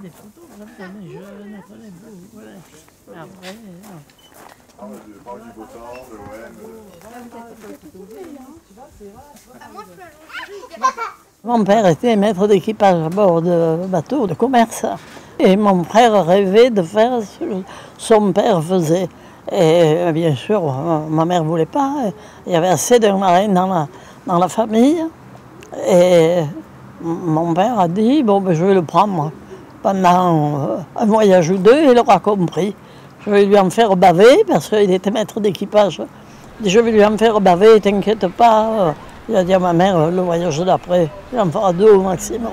Des photos, on est jeunes, on est beaux, voilà. Mais après, non. Parle du beau temps, de l'OM. Mon père était maître d'équipage à bord de bateaux de commerce. Et mon frère rêvait de faire ce que son père faisait. Et bien sûr, ma mère ne voulait pas. Il y avait assez de marins dans la famille. Et mon père a dit, bon, ben, je vais le prendre pendant un voyage ou deux, il aura compris. Je vais lui en faire baver, parce qu'il était maître d'équipage. Je vais lui en faire baver, t'inquiète pas. Il a dit à ma mère, le voyage d'après, il en fera deux au maximum.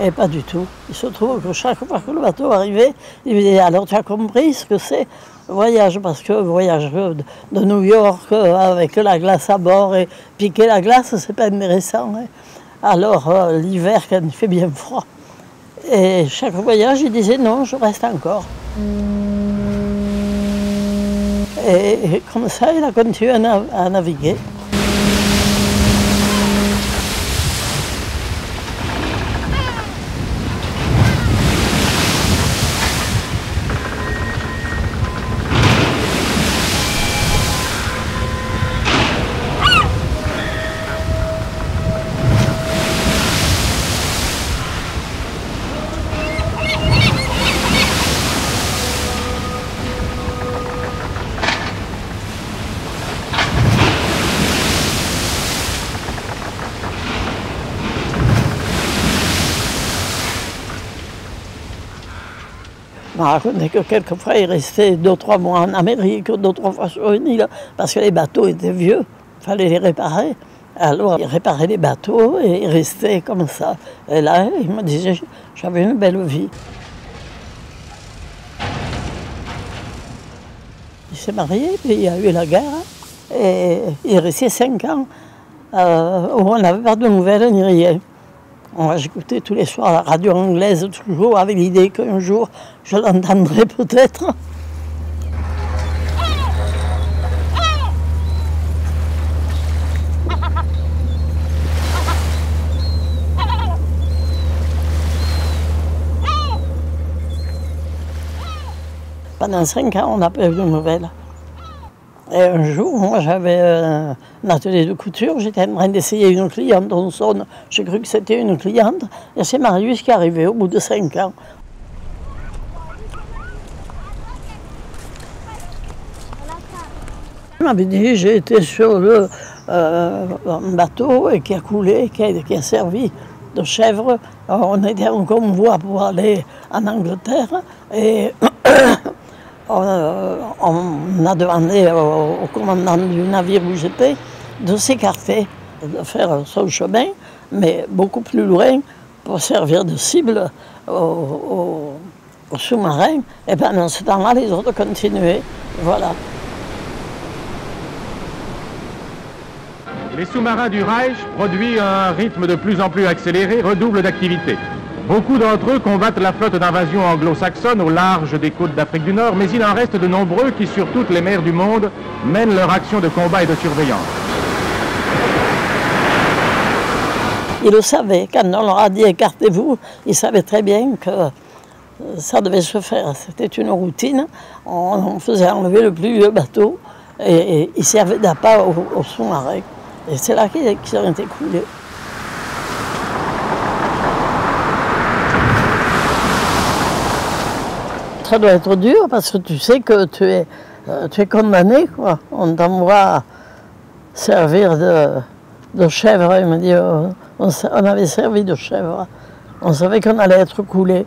Et pas du tout. Il se trouve que chaque fois que le bateau arrivait, il me disait, alors tu as compris ce que c'est le voyage, parce que le voyage de New York avec la glace à bord et piquer la glace, c'est pas intéressant. Hein. Alors l'hiver, quand il fait bien froid. Et chaque voyage, il disait non, je reste encore. Et comme ça, il a continué à naviguer. On m'a raconté que quelquefois il restait 2 ou 3 mois en Amérique, 2 ou 3 fois sur une île, parce que les bateaux étaient vieux, il fallait les réparer. Alors il réparait les bateaux et il restait comme ça. Et là, il me disait, j'avais une belle vie. Il s'est marié, puis il y a eu la guerre, et il est resté 5 ans où on n'avait pas de nouvelles ni rien. J'écoutais tous les soirs la radio anglaise, toujours avec l'idée qu'un jour je l'entendrai peut-être. Pendant 5 ans, on n'a pas eu de nouvelles. Et un jour, moi j'avais un atelier de couture, j'étais en train d'essayer une cliente, on sonne, j'ai cru que c'était une cliente, et c'est Marius qui est arrivé au bout de 5 ans. Il m'avait dit, j'ai été sur un bateau et qui a coulé, qui a servi de chèvre. Alors, on était en convoi pour aller en Angleterre, et on a demandé au commandant du navire où j'étais de s'écarter, de faire son chemin, mais beaucoup plus loin pour servir de cible aux sous-marins. Et pendant ce temps-là, les autres continuaient. Voilà. Les sous-marins du Reich, produits à un rythme de plus en plus accéléré, redoublent d'activité. Beaucoup d'entre eux combattent la flotte d'invasion anglo-saxonne au large des côtes d'Afrique du Nord, mais il en reste de nombreux qui, sur toutes les mers du monde, mènent leur action de combat et de surveillance. Ils le savaient, quand on leur a dit écartez-vous, ils savaient très bien que ça devait se faire. C'était une routine, on faisait enlever le plus vieux bateau et ils servaient d'appât aux sous-marins. Et c'est là qu'ils ont été coulés. Ça doit être dur parce que tu sais que tu es condamné, quoi. On t'envoie servir de chèvre. Il me dit, on avait servi de chèvre. On savait qu'on allait être coulé.